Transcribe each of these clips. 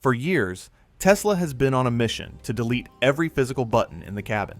For years, Tesla has been on a mission to delete every physical button in the cabin.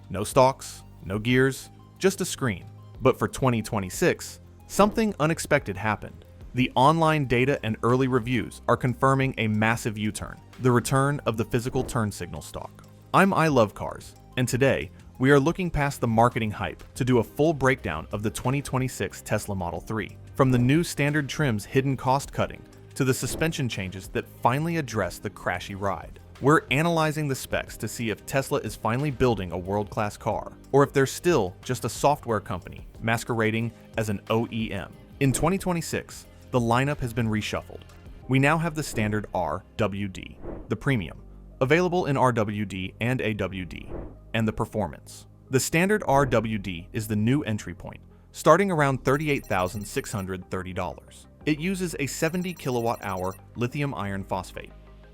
No stalks, no gears, just a screen. But for 2026, something unexpected happened. The online data and early reviews are confirming a massive U-turn, the return of the physical turn signal stalk. I'm iLuvCars, and today, we are looking past the marketing hype to do a full breakdown of the 2026 Tesla Model 3. From the new standard trim's hidden cost cutting to the suspension changes that finally address the crashy ride. We're analyzing the specs to see if Tesla is finally building a world-class car, or if they're still just a software company masquerading as an OEM. In 2026, the lineup has been reshuffled. We now have the standard RWD, the Premium, available in RWD and AWD, and the Performance. The standard RWD is the new entry point, starting around $38,630. It uses a 70 kilowatt-hour lithium iron phosphate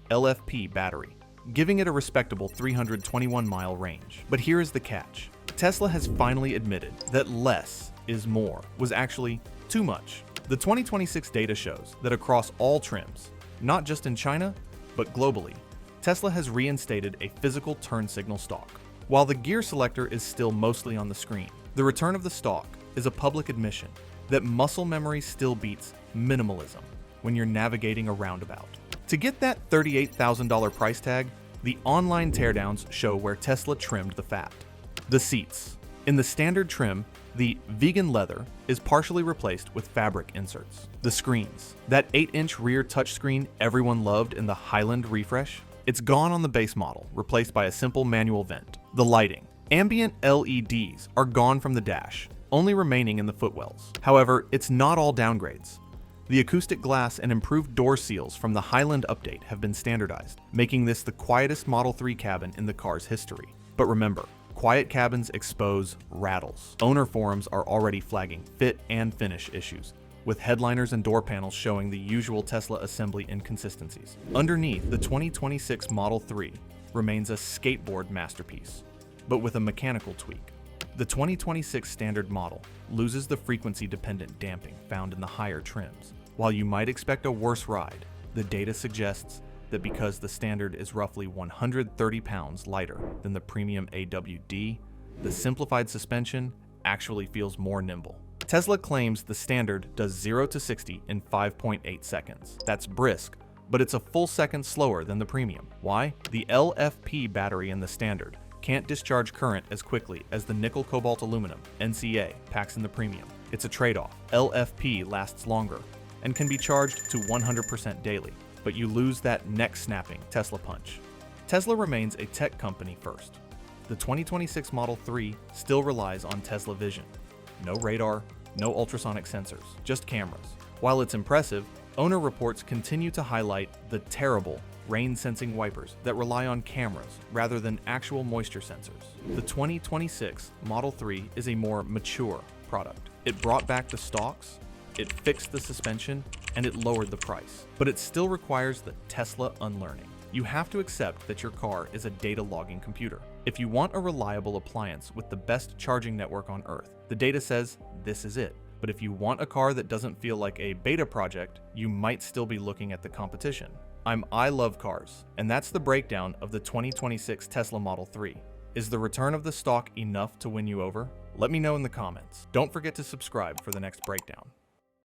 LFP battery, giving it a respectable 321-mile range. But here is the catch. Tesla has finally admitted that less is more was actually too much. The 2026 data shows that across all trims, not just in China, but globally, Tesla has reinstated a physical turn signal stalk. While the gear selector is still mostly on the screen, the return of the stalk is a public admission that muscle memory still beats minimalism when you're navigating a roundabout. To get that $38,000 price tag, the online teardowns show where Tesla trimmed the fat. The seats. In the standard trim, the vegan leather is partially replaced with fabric inserts. The screens. That 8-inch rear touchscreen everyone loved in the Highland refresh, it's gone on the base model, replaced by a simple manual vent. The lighting. Ambient LEDs are gone from the dash, only remaining in the footwells. However, it's not all downgrades. The acoustic glass and improved door seals from the Highland update have been standardized, making this the quietest Model 3 cabin in the car's history. But remember, quiet cabins expose rattles. Owner forums are already flagging fit and finish issues, with headliners and door panels showing the usual Tesla assembly inconsistencies. Underneath, the 2026 Model 3 remains a skateboard masterpiece, but with a mechanical tweak. The 2026 standard model loses the frequency-dependent damping found in the higher trims. While you might expect a worse ride, the data suggests that because the standard is roughly 130 pounds lighter than the Premium AWD, the simplified suspension actually feels more nimble. Tesla claims the standard does 0 to 60 in 5.8 seconds. That's brisk, but it's a full second slower than the Premium. Why? The LFP battery in the standard can't discharge current as quickly as the nickel cobalt aluminum NCA packs in the Premium. It's a trade-off. LFP lasts longer and can be charged to 100% daily, but you lose that neck-snapping Tesla punch. Tesla remains a tech company first. The 2026 Model 3 still relies on Tesla Vision. No radar, no ultrasonic sensors, just cameras. While it's impressive, owner reports continue to highlight the terrible rain-sensing wipers that rely on cameras rather than actual moisture sensors. The 2026 Model 3 is a more mature product. It brought back the stalks, it fixed the suspension, and it lowered the price. But it still requires the Tesla unlearning. You have to accept that your car is a data logging computer. If you want a reliable appliance with the best charging network on Earth, the data says this is it. But if you want a car that doesn't feel like a beta project, you might still be looking at the competition. I'm iLuvCars, and that's the breakdown of the 2026 Tesla Model 3. Is the return of the stock enough to win you over? Let me know in the comments. Don't forget to subscribe for the next breakdown.